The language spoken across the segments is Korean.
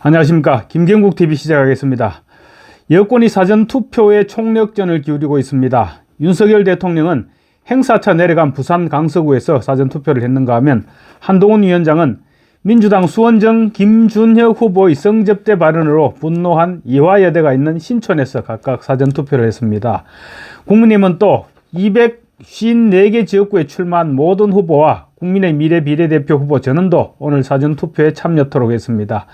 안녕하십니까. 김경국TV 시작하겠습니다. 여권이 사전투표에 총력전을 기울이고 있습니다. 윤석열 대통령은 행사차 내려간 부산 강서구에서 사전투표를 했는가 하면 한동훈 위원장은 민주당 수원정 김준혁 후보의 성접대 발언으로 분노한 이화여대가 있는 신촌에서 각각 사전투표를 했습니다. 국민의힘은 또 254개 지역구에 출마한 모든 후보와 국민의 미래 비례대표 후보 전원도 오늘 사전투표에 참여토록 했습니다.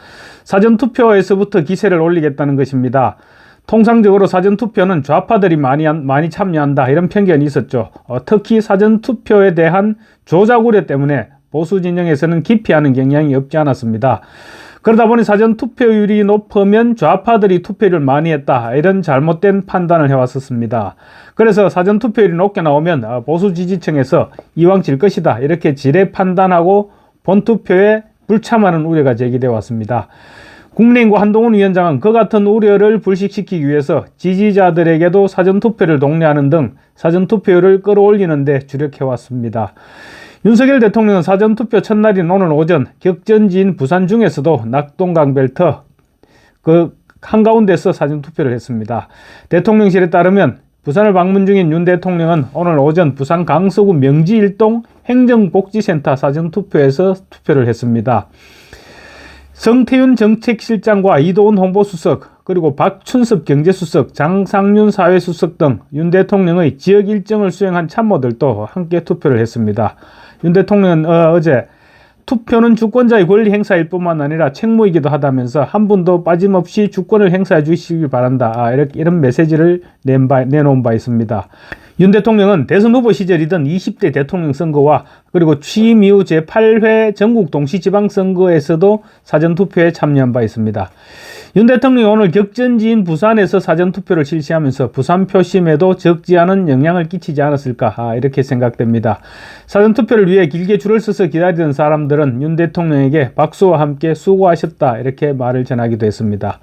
사전투표에서부터 기세를 올리겠다는 것입니다. 통상적으로 사전투표는 좌파들이 많이 참여한다 이런 편견이 있었죠. 특히 사전투표에 대한 조작 우려 때문에 보수 진영에서는 기피하는 경향이 없지 않았습니다. 그러다 보니 사전투표율이 높으면 좌파들이 투표를 많이 했다 이런 잘못된 판단을 해왔었습니다. 그래서 사전투표율이 높게 나오면 보수 지지층에서 이왕 질 것이다 이렇게 지레 판단하고 본투표에 불참하는 우려가 제기되어 왔습니다. 국민의힘과 한동훈 위원장은 그 같은 우려를 불식시키기 위해서 지지자들에게도 사전투표를 독려하는 등 사전투표율을 끌어올리는 데 주력해왔습니다. 윤석열 대통령은 사전투표 첫날인 오늘 오전 격전지인 부산 중에서도 낙동강벨트 그 한가운데서 사전투표를 했습니다. 대통령실에 따르면 부산을 방문 중인 윤 대통령은 오늘 오전 부산 강서구 명지 일동 행정복지센터 사전투표에서 투표를 했습니다. 성태윤 정책실장과 이도훈 홍보수석 그리고 박춘섭 경제수석, 장상윤 사회수석 등 윤 대통령의 지역 일정을 수행한 참모들도 함께 투표를 했습니다. 윤 대통령은 어제 투표는 주권자의 권리 행사일 뿐만 아니라 책무이기도 하다면서 한 분도 빠짐없이 주권을 행사해 주시길 바란다 이런 메시지를 내놓은 바 있습니다. 윤 대통령은 대선 후보 시절이던 20대 대통령 선거와 그리고 취임 이후 제8회 전국 동시지방선거에서도 사전투표에 참여한 바 있습니다. 윤 대통령이 오늘 격전지인 부산에서 사전투표를 실시하면서 부산 표심에도 적지 않은 영향을 끼치지 않았을까 이렇게 생각됩니다. 사전투표를 위해 길게 줄을 서서 기다리던 사람들은 윤 대통령에게 박수와 함께 수고하셨다 이렇게 말을 전하기도 했습니다.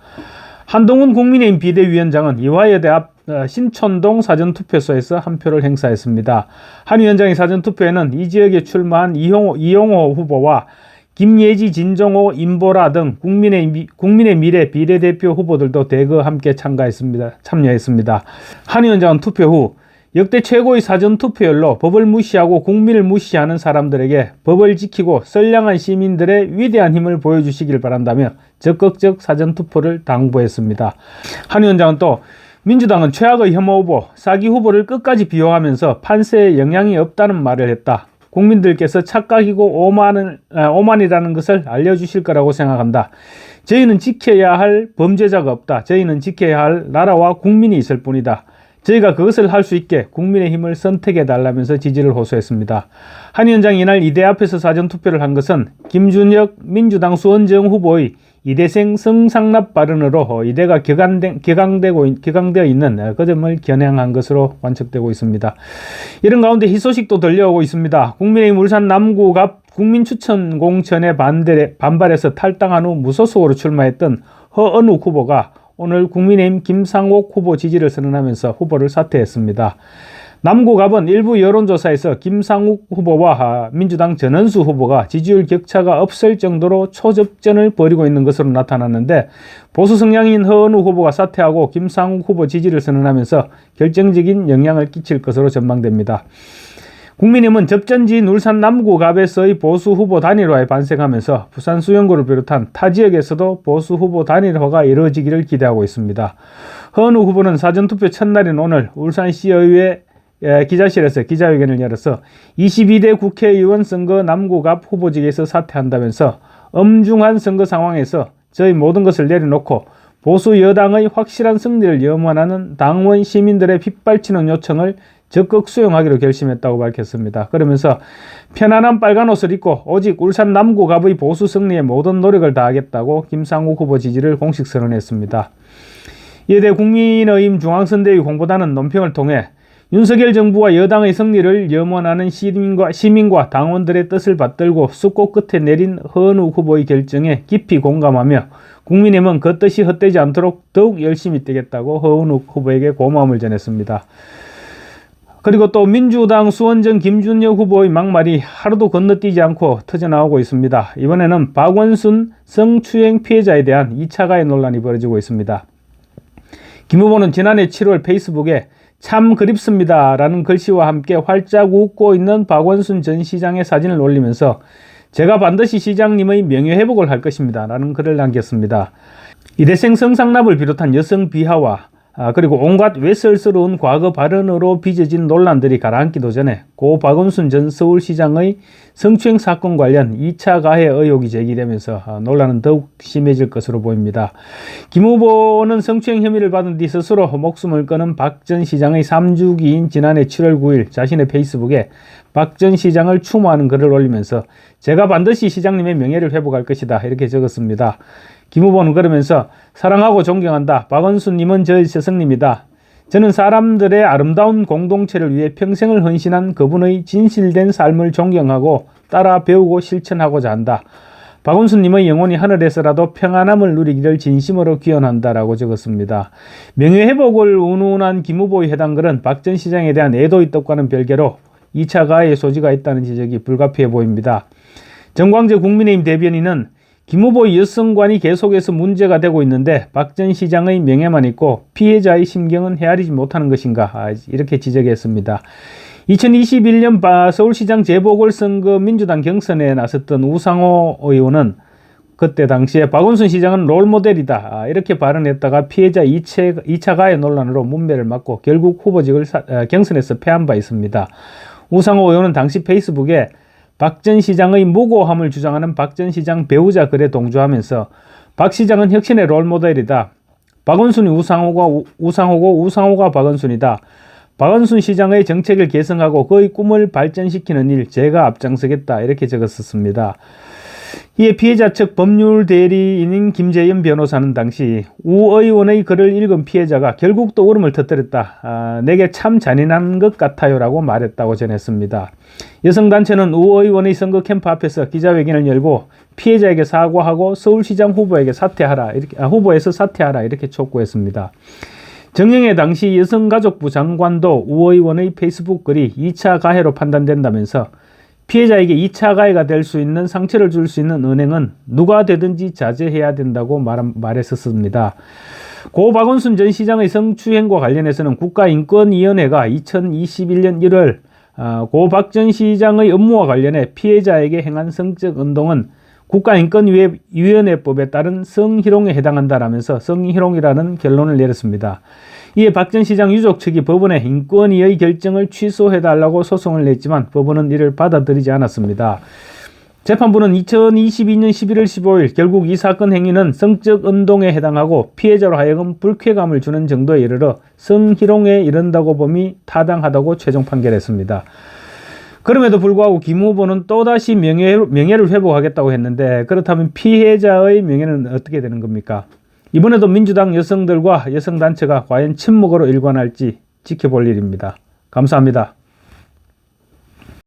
한동훈 국민의힘 비대위원장은 이화여대 앞 신촌동 사전투표소에서 한 표를 행사했습니다. 한 위원장이 사전투표에는 이 지역에 출마한 이용호 후보와 김예지, 진종호, 임보라 등 국민의 미래 비례대표 후보들도 대거 함께 참여했습니다. 한 위원장은 투표 후 역대 최고의 사전투표율로 법을 무시하고 국민을 무시하는 사람들에게 법을 지키고 선량한 시민들의 위대한 힘을 보여주시길 바란다며 적극적 사전투표를 당부했습니다. 한 위원장은 또 민주당은 최악의 혐오 후보, 사기 후보를 끝까지 비호하면서 판세에 영향이 없다는 말을 했다. 국민들께서 착각이고 오만이라는 것을 알려주실 거라고 생각한다. 저희는 지켜야 할 범죄자가 없다. 저희는 지켜야 할 나라와 국민이 있을 뿐이다. 저희가 그것을 할 수 있게 국민의 힘을 선택해달라면서 지지를 호소했습니다. 한 위원장이 이날 이대 앞에서 사전투표를 한 것은 김준혁 민주당 수원정 후보의 이대생 성상납 발언으로 이대가 격앙되어 있는 그 점을 겨냥한 것으로 관측되고 있습니다. 이런 가운데 희소식도 들려오고 있습니다. 국민의힘 울산 남구 갑 국민추천공천에 반발해서 탈당한 후 무소속으로 출마했던 허은욱 후보가 오늘 국민의힘 김상옥 후보 지지를 선언하면서 후보를 사퇴했습니다. 남구갑은 일부 여론조사에서 김상욱 후보와 민주당 전원수 후보가 지지율 격차가 없을 정도로 초접전을 벌이고 있는 것으로 나타났는데 보수 성향인 허은우 후보가 사퇴하고 김상욱 후보 지지를 선언하면서 결정적인 영향을 끼칠 것으로 전망됩니다. 국민의힘은 접전지인 울산 남구갑에서의 보수 후보 단일화에 반색하면서 부산 수영구를 비롯한 타 지역에서도 보수 후보 단일화가 이루어지기를 기대하고 있습니다. 허은우 후보는 사전투표 첫날인 오늘 울산시의회 기자실에서 기자회견을 열어서 22대 국회의원 선거 남구갑 후보직에서 사퇴한다면서 엄중한 선거 상황에서 저희 모든 것을 내려놓고 보수 여당의 확실한 승리를 염원하는 당원 시민들의 빗발치는 요청을 적극 수용하기로 결심했다고 밝혔습니다. 그러면서 편안한 빨간 옷을 입고 오직 울산 남구갑의 보수 승리에 모든 노력을 다하겠다고 김상욱 후보 지지를 공식 선언했습니다. 이에 대해 국민의힘 중앙선대위 공보단은 논평을 통해 윤석열 정부와 여당의 승리를 염원하는 시민과 당원들의 뜻을 받들고 숙고 끝에 내린 허은우 후보의 결정에 깊이 공감하며 국민의힘은 그 뜻이 헛되지 않도록 더욱 열심히 뛰겠다고 허은우 후보에게 고마움을 전했습니다. 그리고 또 민주당 수원정 김준혁 후보의 막말이 하루도 건너뛰지 않고 터져나오고 있습니다. 이번에는 박원순 성추행 피해자에 대한 2차 가해 논란이 벌어지고 있습니다. 김 후보는 지난해 7월 페이스북에 참 그립습니다 라는 글씨와 함께 활짝 웃고 있는 박원순 전 시장의 사진을 올리면서 제가 반드시 시장님의 명예회복을 할 것입니다 라는 글을 남겼습니다. 일회성 성상납을 비롯한 여성 비하와 그리고 온갖 외설스러운 과거 발언으로 빚어진 논란들이 가라앉기도 전에 고 박원순 전 서울시장의 성추행 사건 관련 2차 가해 의혹이 제기되면서 논란은 더욱 심해질 것으로 보입니다. 김 후보는 성추행 혐의를 받은 뒤 스스로 목숨을 끊은 박 전 시장의 3주기인 지난해 7월 9일 자신의 페이스북에 박 전 시장을 추모하는 글을 올리면서 제가 반드시 시장님의 명예를 회복할 것이다 이렇게 적었습니다. 김 후보는 그러면서 사랑하고 존경한다. 박원순님은 저의 스승님이다. 저는 사람들의 아름다운 공동체를 위해 평생을 헌신한 그분의 진실된 삶을 존경하고 따라 배우고 실천하고자 한다. 박원순님의 영혼이 하늘에서라도 평안함을 누리기를 진심으로 기원한다라고 적었습니다. 명예회복을 운운한 김 후보의 해당 글은 박 전 시장에 대한 애도의 뜻과는 별개로 2차 가해의 소지가 있다는 지적이 불가피해 보입니다. 정광재 국민의힘 대변인은 김 후보의 여성관이 계속해서 문제가 되고 있는데 박 전 시장의 명예만 있고 피해자의 심경은 헤아리지 못하는 것인가 이렇게 지적했습니다. 2021년 서울시장 재보궐선거 민주당 경선에 나섰던 우상호 의원은 그때 당시에 박원순 시장은 롤모델이다 이렇게 발언했다가 피해자 2차 가해 논란으로 문매를 맞고 결국 후보직을 경선에서 패한 바 있습니다. 우상호 의원은 당시 페이스북에 박 전 시장의 무고함을 주장하는 박 전 시장 배우자 글에 동조하면서 박 시장은 혁신의 롤모델이다. 박원순이 우상호고 우상호가 박원순이다. 박원순 시장의 정책을 개선하고 그의 꿈을 발전시키는 일 제가 앞장서겠다 이렇게 적었었습니다. 이에 피해자 측 법률 대리인인 김재현 변호사는 당시 우 의원의 글을 읽은 피해자가 결국 또 울음을 터뜨렸다. 내게 참 잔인한 것 같아요 라고 말했다고 전했습니다. 여성단체는 우 의원의 선거 캠프 앞에서 기자회견을 열고 피해자에게 사과하고 서울시장 후보에서 사퇴하라 이렇게 촉구했습니다. 정영애 당시 여성가족부 장관도 우 의원의 페이스북 글이 2차 가해로 판단된다면서 피해자에게 2차 가해가 될 수 있는 상처를 줄 수 있는 은행은 누가 되든지 자제해야 된다고 말했었습니다. 고 박원순 전 시장의 성추행과 관련해서는 국가인권위원회가 2021년 1월 고 박 전 시장의 업무와 관련해 피해자에게 행한 성적 운동은 국가인권위원회법에 따른 성희롱에 해당한다라면서 성희롱이라는 결론을 내렸습니다. 이에 박 전 시장 유족 측이 법원에 인권위의 결정을 취소해달라고 소송을 냈지만 법원은 이를 받아들이지 않았습니다. 재판부는 2022년 11월 15일 결국 이 사건 행위는 성적 운동에 해당하고 피해자로 하여금 불쾌감을 주는 정도에 이르러 성희롱에 이른다고 봄이 타당하다고 최종 판결했습니다. 그럼에도 불구하고 김 후보는 또다시 명예를 회복하겠다고 했는데 그렇다면 피해자의 명예는 어떻게 되는 겁니까? 이번에도 민주당 여성들과 여성단체가 과연 침묵으로 일관할지 지켜볼 일입니다. 감사합니다.